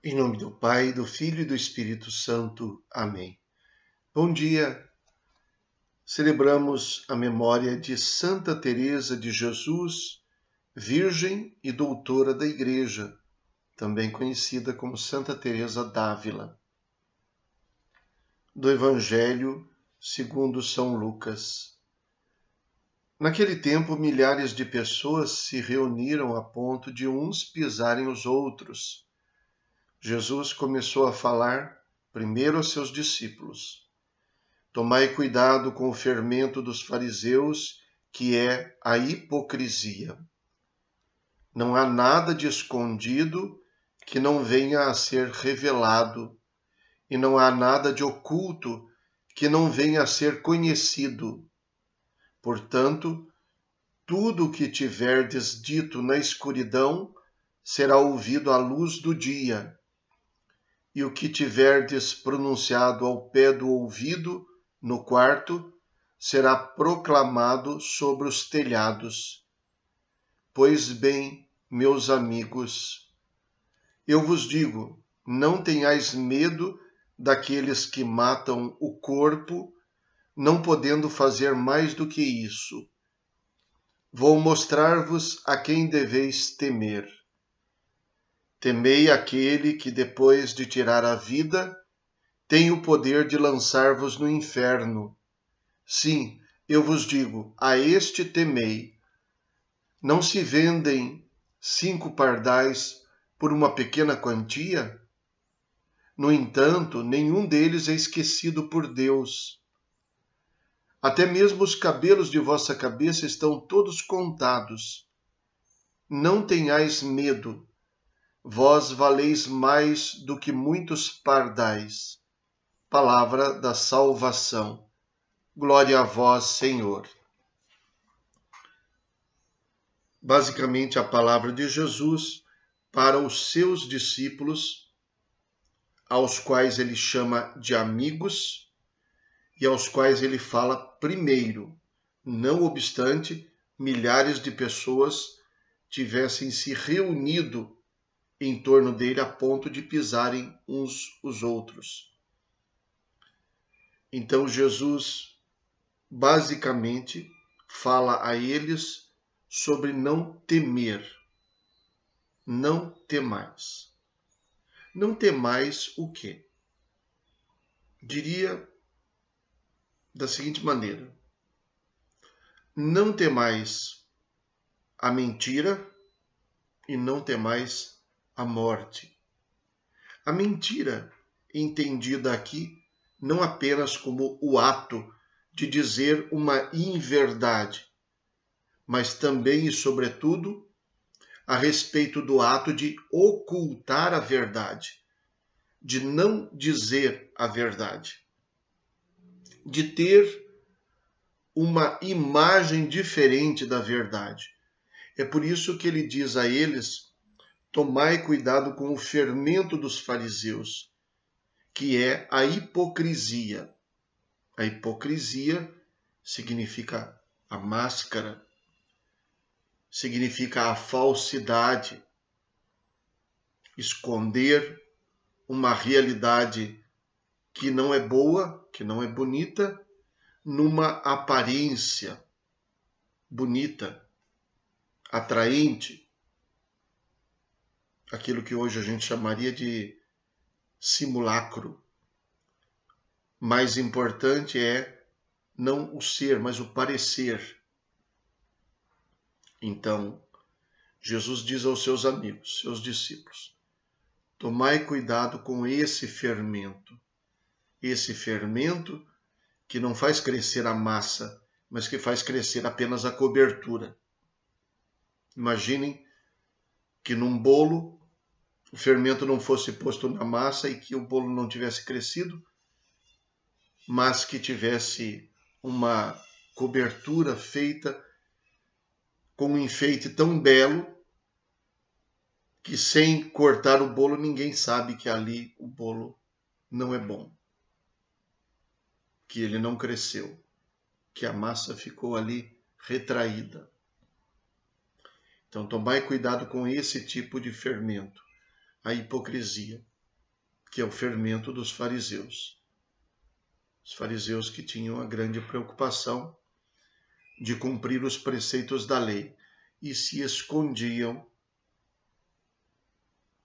Em nome do Pai, do Filho e do Espírito Santo. Amém. Bom dia. Celebramos a memória de Santa Teresa de Jesus, Virgem e Doutora da Igreja, também conhecida como Santa Teresa d'Ávila. Do Evangelho segundo São Lucas. Naquele tempo, milhares de pessoas se reuniram a ponto de uns pisarem os outros. Jesus começou a falar primeiro aos seus discípulos. Tomai cuidado com o fermento dos fariseus, que é a hipocrisia. Não há nada de escondido que não venha a ser revelado, e não há nada de oculto que não venha a ser conhecido. Portanto, tudo o que tiverdes dito na escuridão será ouvido à luz do dia, e o que tiverdes pronunciado ao pé do ouvido, no quarto, será proclamado sobre os telhados. Pois bem, meus amigos, eu vos digo, não tenhais medo daqueles que matam o corpo, não podendo fazer mais do que isso. Vou mostrar-vos a quem deveis temer. Temei aquele que, depois de tirar a vida, tem o poder de lançar-vos no inferno. Sim, eu vos digo, a este temei. Não se vendem 5 pardais por uma pequena quantia? No entanto, nenhum deles é esquecido por Deus. Até mesmo os cabelos de vossa cabeça estão todos contados. Não tenhais medo. Vós valeis mais do que muitos pardais. Palavra da salvação. Glória a vós, Senhor. Basicamente, a palavra de Jesus para os seus discípulos, aos quais ele chama de amigos e aos quais ele fala primeiro. Não obstante, milhares de pessoas tivessem se reunido em torno dele a ponto de pisarem uns os outros. Então Jesus basicamente fala a eles sobre não temer. Não temais. Não temais o quê? Diria da seguinte maneira: não temais a mentira e não temais a morte. A mentira, entendida aqui, não apenas como o ato de dizer uma inverdade, mas também e sobretudo a respeito do ato de ocultar a verdade, de não dizer a verdade, de ter uma imagem diferente da verdade. É por isso que ele diz a eles: tomai cuidado com o fermento dos fariseus, que é a hipocrisia. A hipocrisia significa a máscara, significa a falsidade, esconder uma realidade que não é boa, que não é bonita, numa aparência bonita, atraente, aquilo que hoje a gente chamaria de simulacro. Mais importante é não o ser, mas o parecer. Então, Jesus diz aos seus amigos, seus discípulos: tomai cuidado com esse fermento que não faz crescer a massa, mas que faz crescer apenas a cobertura. Imaginem que num bolo o fermento não fosse posto na massa e que o bolo não tivesse crescido, mas que tivesse uma cobertura feita com um enfeite tão belo que, sem cortar o bolo, ninguém sabe que ali o bolo não é bom, que ele não cresceu, que a massa ficou ali retraída. Então, tomai cuidado com esse tipo de fermento, a hipocrisia. que é o fermento dos fariseus. Os fariseus que tinham a grande preocupação de cumprir os preceitos da lei e se escondiam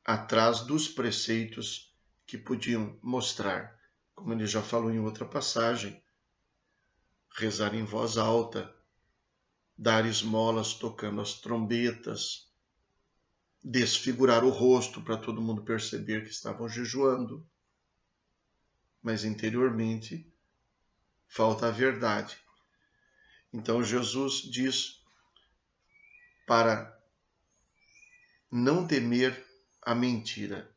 atrás dos preceitos que podiam mostrar, como ele já falou em outra passagem, rezar em voz alta, dar esmolas tocando as trombetas, desfigurar o rosto para todo mundo perceber que estavam jejuando. Mas interiormente falta a verdade. Então Jesus diz para não temer a mentira,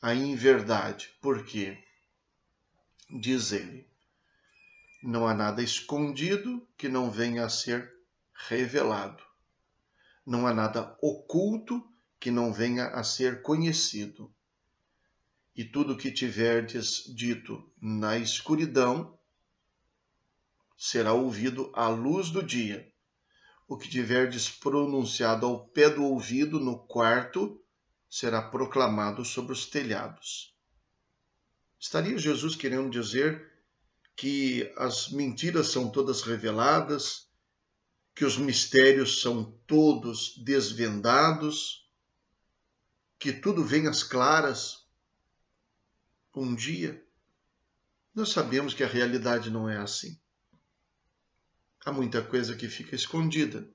a inverdade. Por quê? Diz ele, não há nada escondido que não venha a ser revelado. Não há nada oculto que não venha a ser conhecido. E tudo que tiverdes dito na escuridão será ouvido à luz do dia. O que tiverdes pronunciado ao pé do ouvido no quarto será proclamado sobre os telhados. Estaria Jesus querendo dizer que as mentiras são todas reveladas, que os mistérios são todos desvendados, que tudo vem às claras um dia? Nós sabemos que a realidade não é assim. Há muita coisa que fica escondida.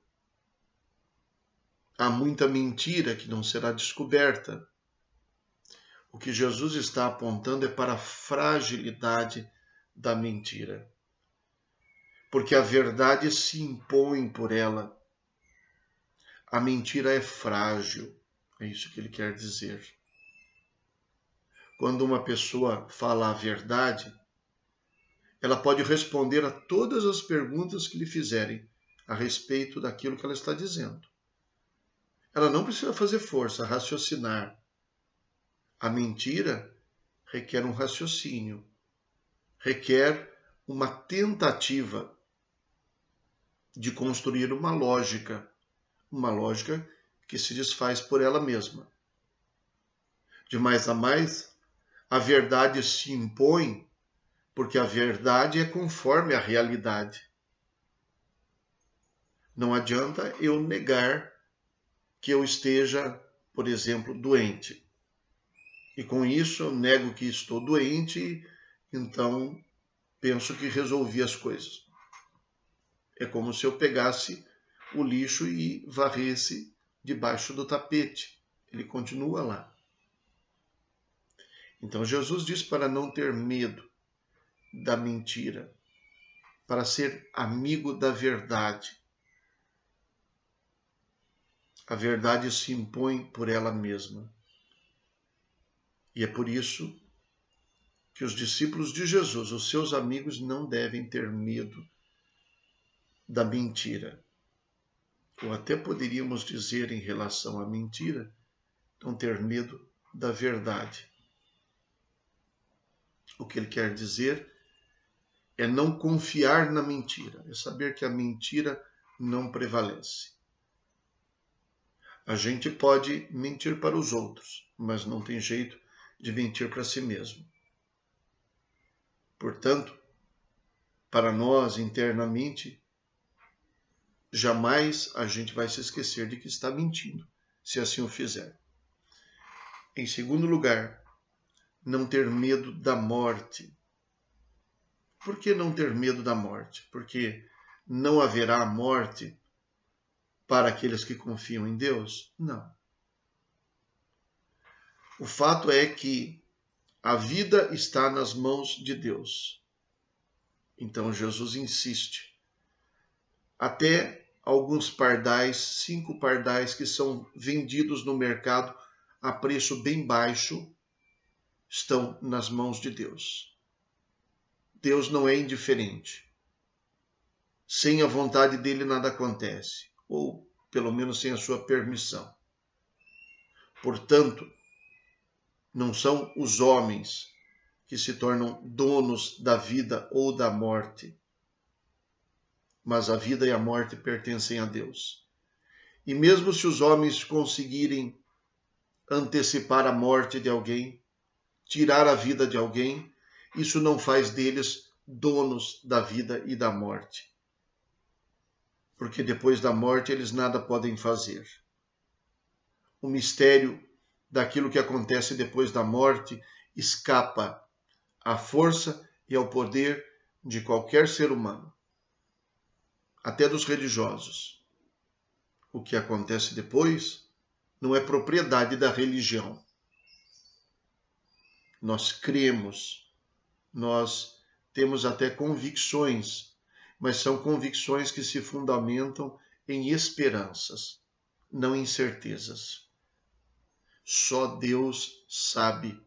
Há muita mentira que não será descoberta. O que Jesus está apontando é para a fragilidade da mentira. Porque a verdade se impõe por ela. A mentira é frágil. É isso que ele quer dizer. Quando uma pessoa fala a verdade, ela pode responder a todas as perguntas que lhe fizerem a respeito daquilo que ela está dizendo. Ela não precisa fazer força, raciocinar. A mentira requer um raciocínio, requer uma tentativa de construir uma lógica que se desfaz por ela mesma. De mais a mais, a verdade se impõe porque a verdade é conforme a realidade. Não adianta eu negar que eu esteja, por exemplo, doente. E com isso eu nego que estou doente, então penso que resolvi as coisas. É como se eu pegasse o lixo e varresse debaixo do tapete. Ele continua lá. Então Jesus diz para não ter medo da mentira, para ser amigo da verdade. A verdade se impõe por ela mesma. E é por isso que os discípulos de Jesus, os seus amigos, não devem ter medo da mentira. Ou até poderíamos dizer em relação à mentira, não ter medo da verdade. O que ele quer dizer é não confiar na mentira, é saber que a mentira não prevalece. A gente pode mentir para os outros, mas não tem jeito de mentir para si mesmo. Portanto, para nós internamente, jamais a gente vai se esquecer de que está mentindo, se assim o fizer. Em segundo lugar, não ter medo da morte. Por que não ter medo da morte? Porque não haverá morte para aqueles que confiam em Deus? Não. O fato é que a vida está nas mãos de Deus. Então Jesus insiste. Até alguns pardais, 5 pardais que são vendidos no mercado a preço bem baixo, estão nas mãos de Deus. Deus não é indiferente. Sem a vontade dele nada acontece, ou pelo menos sem a sua permissão. Portanto, não são os homens que se tornam donos da vida ou da morte, mas a vida e a morte pertencem a Deus. E mesmo se os homens conseguirem antecipar a morte de alguém, tirar a vida de alguém, isso não faz deles donos da vida e da morte. Porque depois da morte eles nada podem fazer. O mistério daquilo que acontece depois da morte escapa à força e ao poder de qualquer ser humano, até dos religiosos. O que acontece depois não é propriedade da religião. Nós cremos, nós temos até convicções, mas são convicções que se fundamentam em esperanças, não em certezas. Só Deus sabe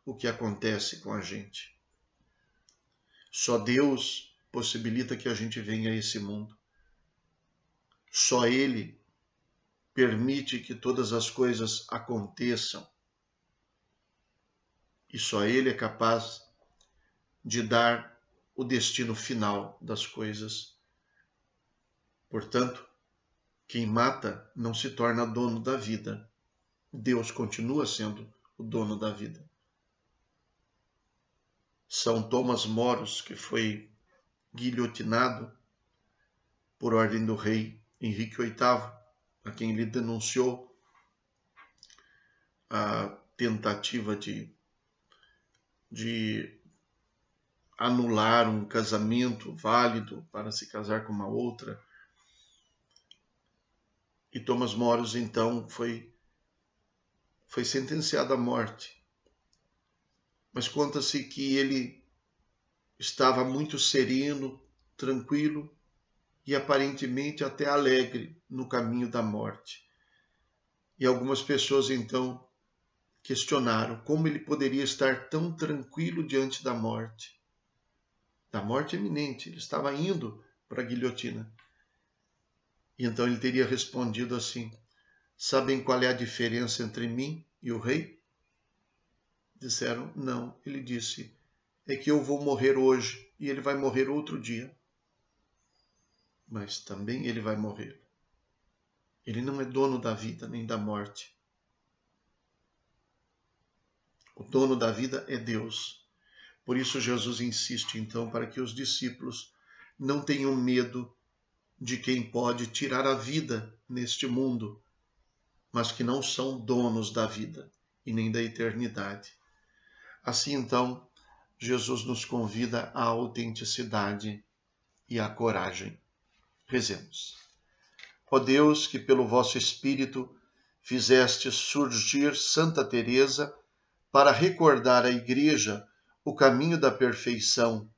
o que acontece com a gente. Só Deus possibilita que a gente venha a esse mundo. Só Ele permite que todas as coisas aconteçam. E só Ele é capaz de dar o destino final das coisas. Portanto, quem mata não se torna dono da vida. Deus continua sendo o dono da vida. São Tomás Moros, que foi guilhotinado por ordem do rei Henrique VIII, a quem ele denunciou a tentativa de anular um casamento válido para se casar com uma outra. E Tomás Moros, então, foi sentenciado à morte. Mas conta-se que ele estava muito sereno, tranquilo e aparentemente até alegre no caminho da morte. E algumas pessoas, então, questionaram como ele poderia estar tão tranquilo diante da morte iminente. Ele estava indo para a guilhotina. E então ele teria respondido assim: sabem qual é a diferença entre mim e o rei? Disseram, não. Ele disse, é que eu vou morrer hoje e ele vai morrer outro dia. Mas também ele vai morrer. Ele não é dono da vida nem da morte. O dono da vida é Deus. Por isso Jesus insiste, então, para que os discípulos não tenham medo de quem pode tirar a vida neste mundo, mas que não são donos da vida e nem da eternidade. Assim, então, Jesus nos convida à autenticidade e à coragem. Rezemos. Ó Deus, que pelo vosso Espírito fizeste surgir Santa Teresa para recordar à Igreja o caminho da perfeição,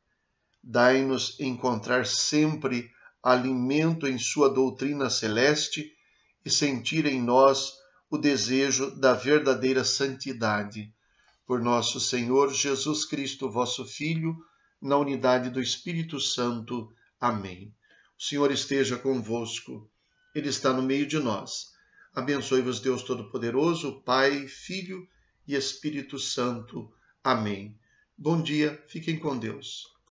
dai-nos encontrar sempre alimento em sua doutrina celeste e sentir em nós o desejo da verdadeira santidade. Por nosso Senhor Jesus Cristo, vosso Filho, na unidade do Espírito Santo. Amém. O Senhor esteja convosco. Ele está no meio de nós. Abençoe-vos Deus Todo-Poderoso, Pai, Filho e Espírito Santo. Amém. Bom dia, fiquem com Deus.